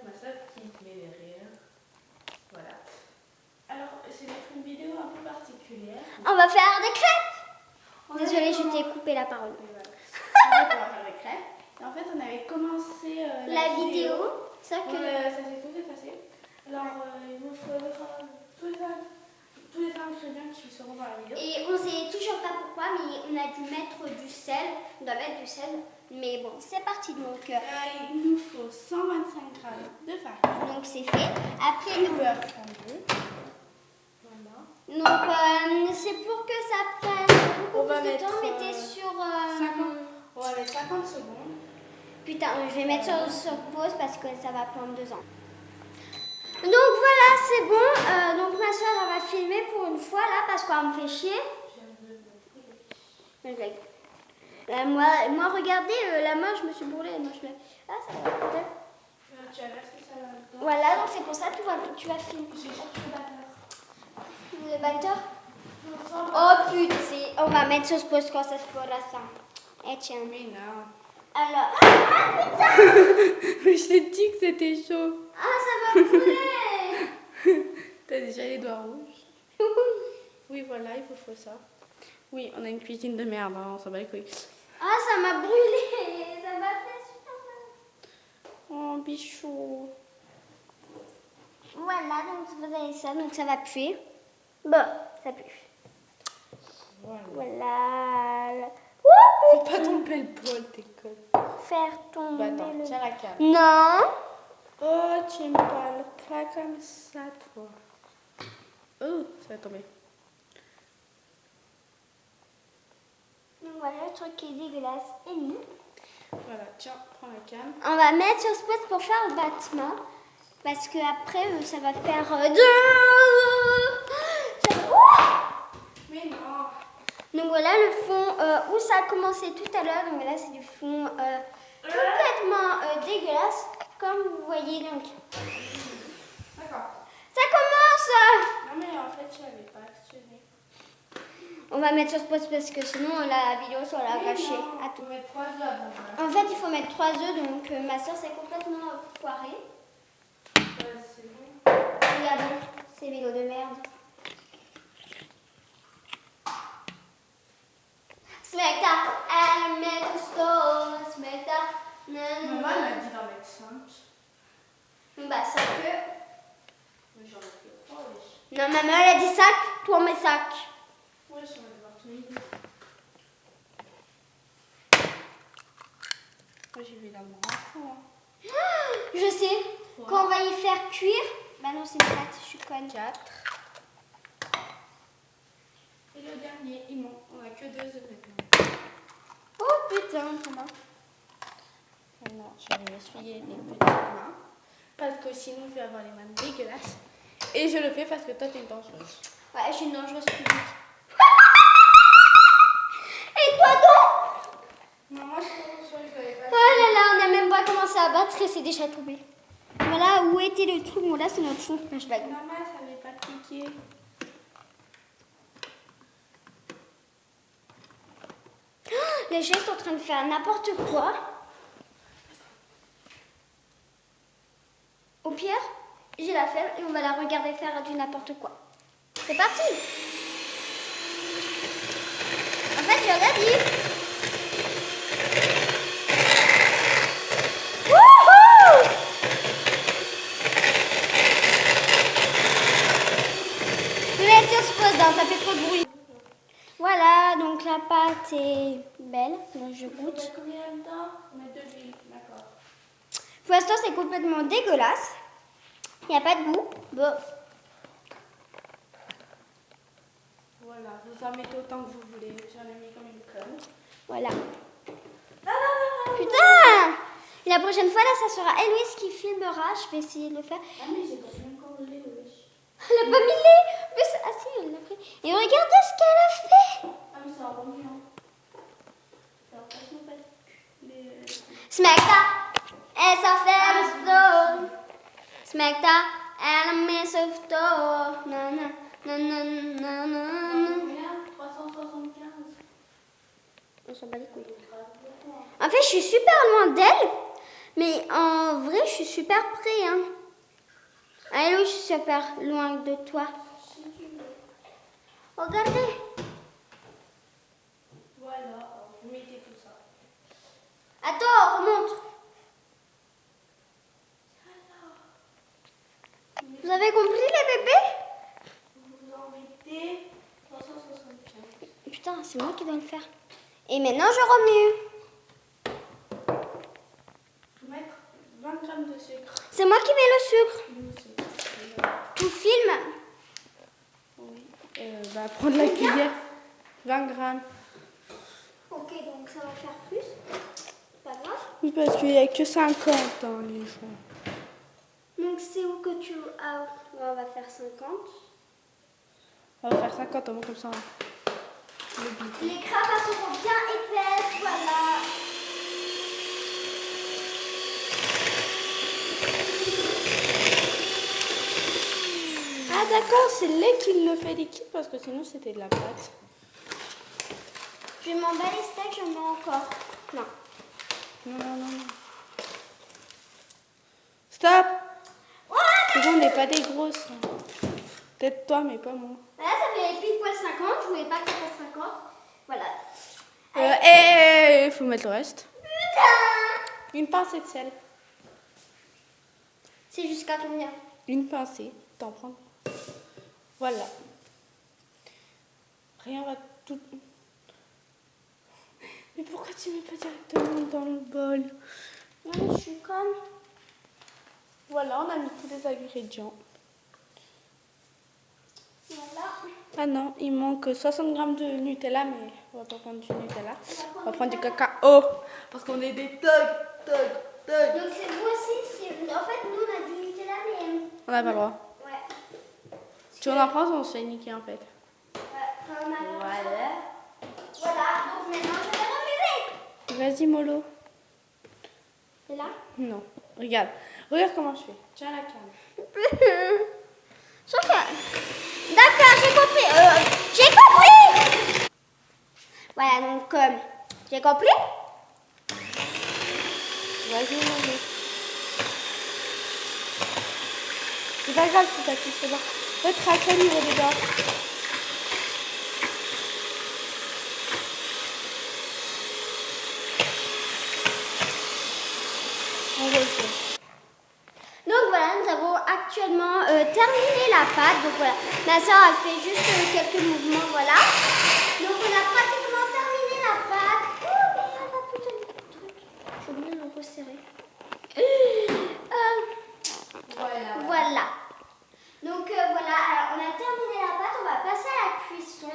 ma soeur qui met les rires. Voilà. Alors, c'est une vidéo un peu particulière. On va faire des crêpes. Désolée, je t'ai coupé la parole. Voilà. En fait, on va faire des crêpes. Et en fait, on avait commencé La vidéo. C'est vrai que... ça s'est tout effacé. Alors, il nous faudra tous les ingrédients qui seront dans la vidéo. Et on sait toujours pas pourquoi, mais on a dû mettre du sel. On doit mettre du sel. Mais bon, c'est parti donc. Il nous faut 125 g de farine. Donc c'est fait. Après, Du beurre fondu. Voilà. donc c'est pour que ça prenne On beaucoup va plus de mettre, temps. Mettez sur... 50, on va mettre 50 secondes. Putain, je vais mettre sur pause parce que ça va prendre 2 ans. Donc voilà, c'est bon. Donc ma soeur elle va filmer pour une fois là parce qu'elle me fait chier. Moi regardez, la main je me suis brûlée. Moi, je me... Ah, ça va peut-être. Tu vas verser ça là-dedans. Voilà, donc c'est pour ça que tu vas filmer. J'ai cherché le batteur. Le batteur. Oh putain, on va mettre sur pause quand ça se fera ça. Et tiens. Mais non. Alors, ah putain. Mais je t'ai dit que c'était chaud. Ah, ça va brûler. T'as déjà les doigts rouges. Oui, voilà, il faut faire ça. Oui, on a une cuisine de merde, hein, on s'en bat les couilles. Ah, ça m'a brûlé. Ça m'a fait super mal. Oh, bichou. Voilà, donc vous avez ça, donc ça va puer. Bon, ça pue. Voilà. Faut pas tomber le bol, t'es conne. Faire tomber Bah attends, le... tiens la canne. Non. Oh, tu me parles pas comme ça, toi. Oh, ça va tomber. Donc voilà, le truc qui est dégueulasse est mis. Voilà, tiens, prends la canne. On va mettre sur ce poste pour faire le battement. Parce que après ça va faire Mais non. Donc voilà le fond où ça a commencé tout à l'heure. Donc là c'est du fond complètement dégueulasse. Comme vous voyez donc. D'accord. Ça commence. Non mais en fait, je l'avais pas actionné. On va mettre sur ce poste parce que sinon la vidéo sera gâchée à tout. On va mettre 3 œufs. En fait il faut mettre 3 œufs. Donc ma soeur c'est complètement foiré. C'est bon. Regardez, ces vélos de merde. Smecta, elle met au store, smecta, Maman m'a dit d'en mettre 5. Bah, ça peut. Mais j'en ai fait 3, oui. Non, maman, elle a dit sac, toi, mes sacs. Ouais, j'en ai devoir tous les deux. Moi, j'ai vu la maman. Je sais, Quoi? quand on va y faire cuire. Bah, non, c'est 4, je suis conne. 4. Et le dernier, il manque. On a que 2 œufs maintenant. Oh putain, comment? Maintenant, je vais m'essuyer les petites mains. Parce que sinon, je vais avoir les mains dégueulasses. Et je le fais parce que toi, t'es une dangereuse. Ouais, je suis une dangereuse publique. Et toi donc? Non, moi, je l'avais pas. Oh là là, on n'a même pas commencé à battre et c'est déjà tombé. Voilà, où était le truc? Bon, là, c'est notre fond. Je blague. Maman, ça n'avait pas cliqué. Les gens sont en train de faire n'importe quoi. Au pire, j'ai la flemme et on va la regarder faire du n'importe quoi. C'est parti. En fait, j'ai rien dit. Wouhou! Je vais mettre sur ce pause, hein, ça fait trop de bruit. Voilà, donc la pâte est belle, donc je On goûte. met combien dedans? On met 2 huiles, d'accord. Pour l'instant, c'est complètement dégueulasse. Il n'y a pas de goût. Bon. Voilà, vous en mettez autant que vous voulez. J'en ai mis comme une conne. Voilà. Putain! Et la prochaine fois, là, ça sera Héloïse qui filmera. Je vais essayer de le faire. Ah, mais j'ai pas mis encore de lait, wesh. Elle a pas mis le lait. Mais ah si, elle l'a pris. Et regardez ce qu'elle a fait. Ah, mais c'est un bon mignon. Alors, franchement, pas les... Smecta, et ça fait le slow. Smecta, elle met ce flow. Nana, nana, nana. Combien? 375. On s'en bat les couilles. En fait, je suis super loin d'elle. Mais en vrai, je suis suis super près, hein. Allez, Louis, je suis super loin de toi. Regardez. Voilà, vous mettez tout ça. Attends, remonte. Vous avez compris, les bébés? Vous en mettez 375. Putain, c'est moi qui dois le faire. Et maintenant, je remue. Faut mettre 20 grammes de sucre. C'est moi qui mets le sucre. Tu filmes? Oui. Prendre la cuillère. 20 grammes. Ok, donc ça va faire plus. Pas grave. Oui, parce qu'il n'y a que 50 dans les gens. Donc c'est où que tu... Ah, on va faire 50. On va faire 50 au moins comme ça. Les crabes elles seront bien épaisses, voilà. Ah d'accord, c'est le lait qui le fait liquide parce que sinon c'était de la pâte. Je m'en bats les steaks, j'en mets encore. Non. Non. Stop! C'est bon, on n'est pas des grosses. Peut-être toi, mais pas moi. Là, ça fait pile poil 50. Je voulais pas que ça fasse 50. Voilà. Faut mettre le reste. Putain! Une pincée de sel. C'est jusqu'à combien? Une pincée. T'en prends. Voilà. Rien va tout... Mais pourquoi tu mets pas directement dans le bol? Non, mais je suis comme... Voilà, on a mis tous les ingrédients. Voilà. Ah non, il manque 60 grammes de Nutella, mais on va pas prendre du Nutella. On va prendre du cacao. Parce qu'on est des thugs. Donc c'est vous aussi. En fait, nous, on a du Nutella, mais... On n'a pas le droit. Ouais. Si on en prend, on se fait niquer en fait. Ouais, comme voilà. Voilà, donc maintenant, je vais remuer. Vas-y, Molo. C'est là? Non, regarde. Regarde comment je fais. Tiens la canne. Sauf que... D'accord, j'ai compris. J'ai compris. Voilà, donc j'ai compris. Vas-y, Molo. C'est pas grave si t'as touché dedans. Votre à niveau dedans. On refait. Donc voilà, nous avons actuellement terminé la pâte. Donc voilà, ma soeur a fait juste quelques mouvements, voilà. Donc on a pratiquement terminé la pâte. Oh merde, putain de truc. J'ai oublié de le resserrer. Voilà. Donc voilà, alors, on a terminé la pâte, on va passer à la cuisson.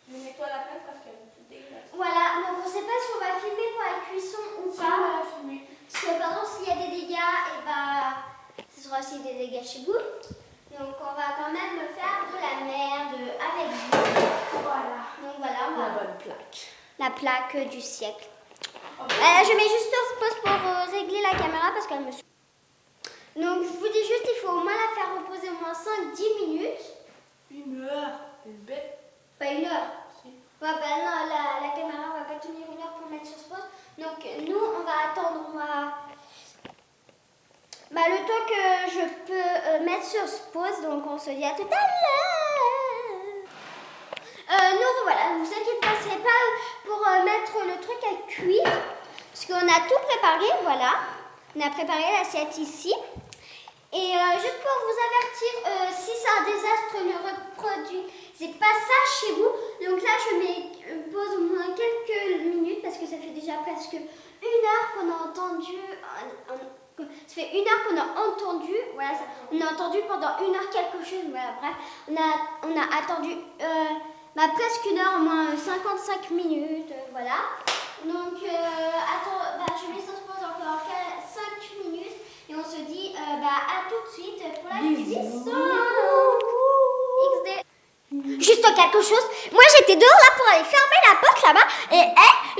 Je nettoie la pâte parce qu'elle est toute dégueulasse. Voilà, donc on ne sait pas si on va filmer pour la cuisson ou Si, pas. on va la filmer. Parce que par exemple, s'il y a des dégâts, et bah, ce sera aussi des dégâts chez vous. Donc on va quand même faire de la merde avec vous. Voilà. Donc voilà, on va... La bonne plaque. La plaque du siècle. Je mets juste sur pause pour régler la caméra parce qu'elle me saoule. Donc je vous dis juste, il faut au moins la faire reposer au moins 5-10 minutes. 1 heure. Une bête. Pas 1 heure. Si. Ouais, bah non, la caméra va pas tenir 1 heure pour mettre sur pause. Donc nous, on va attendre, le temps que je peux mettre sur pause. Donc on se dit à tout à l'heure. Nous, voilà, ne vous inquiétez pas, c'est pas pour mettre le truc à cuire. Parce qu'on a tout préparé, voilà. On a préparé l'assiette ici. Et juste pour vous avertir, si c'est un désastre, ne reproduisez pas ça chez vous. Donc là, je mets pause au moins quelques minutes parce que ça fait déjà presque 1 heure qu'on a entendu. Ça fait 1 heure qu'on a entendu. Voilà, on a entendu pendant 1 heure quelque chose. Voilà, bref, on a attendu presque 1 heure, au moins 55 minutes. Voilà. Donc, je mets sur pause encore 5 minutes. Et on se dit à tout de suite pour la cuisson. XD. Juste quelque chose. Moi j'étais dehors là pour aller fermer la porte là-bas. Et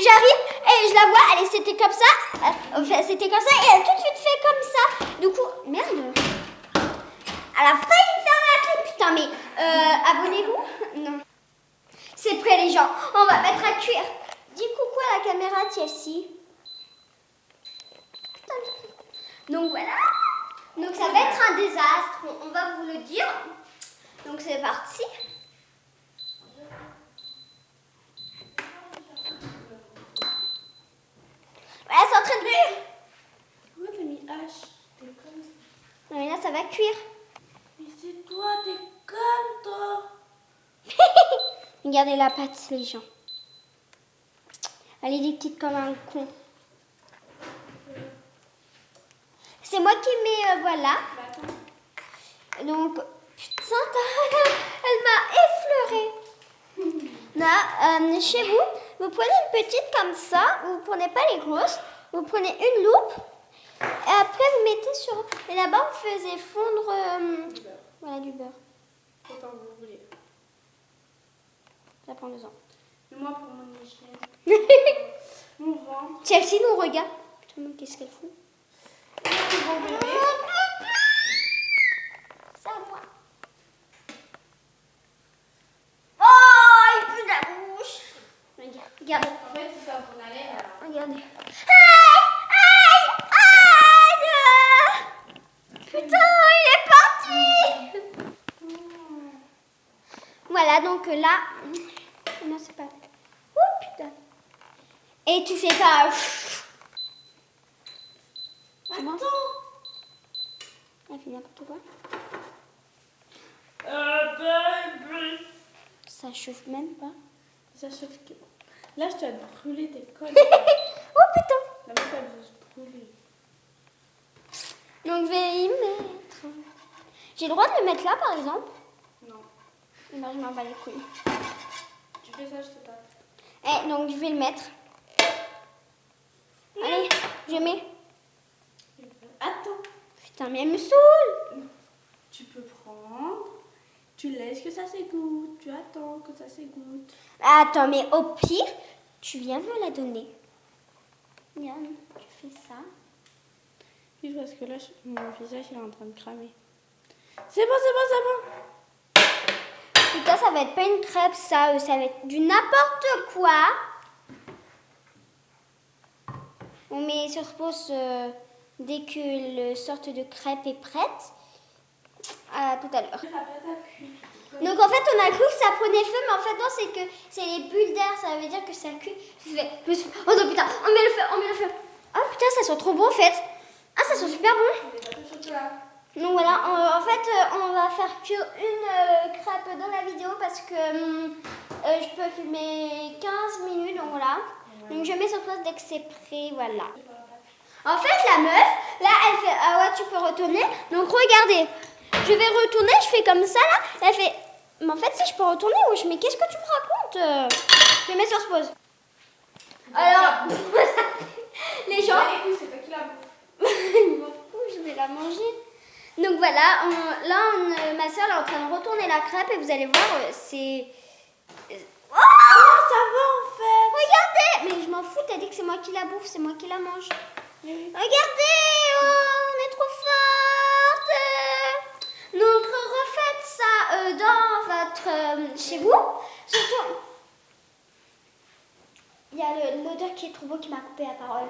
j'arrive et je la vois. Allez, c'était comme ça. C'était comme ça. Et elle a tout de suite fait comme ça. Du coup, merde. Elle a failli me fermer la clé. Putain, mais abonnez-vous. Non. C'est prêt les gens. On va mettre à cuire. Dis coucou à la caméra, Chelsea. Donc voilà. Donc ça va être un désastre, on va vous le dire. Donc c'est parti. Voilà, c'est en train de cuire. Pourquoi t'as mis H? T'es comme ça. Mais là, ça va cuire. Mais c'est toi, t'es comme toi. Regardez la pâte, les gens. Elle est des petites comme un con. C'est moi qui mets, voilà. Bah, attends. Donc, putain, elle m'a effleurée. Là, chez vous, vous prenez une petite comme ça. Vous ne prenez pas les grosses. Vous prenez une loupe. Et après, vous mettez sur... Et là-bas, vous faisiez fondre... Du beurre. Voilà, du beurre. Autant que vous voulez. Ça prend 2 ans. Mais moi, pour mon hygiène, mon ventre, Chelsea nous regarde. Putain, mais qu'est-ce qu'elle fout? mon bébé. C'est à moi. Oh, il pue de la bouche. Regarde. En fait, c'est ça qu'on allait là. Regardez. Aïe, aïe, aïe. Putain, il est parti. Voilà, donc là... Non, c'est pas... Oh, putain. Et tu fais pas... Comment? Elle fait n'importe quoi. Ça chauffe même pas. Ça chauffe que... Là, je dois te brûler tes cols. Oh putain. La meuf, elle veut se brûler. Donc je vais y mettre. J'ai le droit de le mettre là par exemple? Non. Eh ben, je m'en bats les couilles. Tu fais ça, je te tape. Eh, donc je vais le mettre. Allez, je mets. Attends. Putain, mais elle me saoule. Tu peux prendre. Tu laisses que ça s'égoutte. Tu attends que ça s'égoutte. Attends, mais au pire, tu viens me la donner. Yann, tu fais ça. Oui, parce que là, mon visage il est en train de cramer. C'est bon, c'est bon, c'est bon. Putain, ça va être pas une crêpe, ça va être du n'importe quoi. On met sur pause dès que le sorte de crêpe est prête. À tout à l'heure. Donc en fait, on a cru que ça prenait feu, mais en fait non, c'est que c'est les bulles d'air, ça veut dire que ça cuit. Oh non putain, on met le feu, on met le feu. Oh putain, ça sent trop bon en fait. Ah, ça sent super bon. Donc voilà, en fait, on va faire cuire une crêpe dans la vidéo parce que je peux filmer 15 minutes, donc voilà. Donc je mets sur place dès que c'est prêt, voilà. En fait, la meuf, là, elle fait, ah ouais, tu peux retourner. Donc regardez, je vais retourner, je fais comme ça là. Elle fait, mais en fait, si je peux retourner, wesh, mais qu'est-ce que tu me racontes? Je mets sur pause. Alors, les gens. C'est pas qui la Je vais la manger. Donc voilà, ma soeur est en train de retourner la crêpe et vous allez voir, c'est... Oh, ça va en fait. regardez! Mais je m'en fous, t'as dit que c'est moi qui la bouffe, c'est moi qui la mange. Regardez, oh, on est trop forte. Donc refaites ça dans votre... chez vous. Surtout... Il y a l'odeur qui est trop beau qui m'a coupé la parole.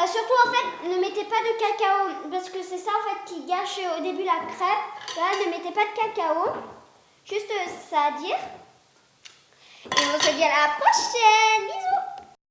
Surtout en fait, ne mettez pas de cacao parce que c'est ça en fait qui gâche au début la crêpe. Là, ne mettez pas de cacao. Juste ça à dire. Et on se dit à la prochaine. Bisous.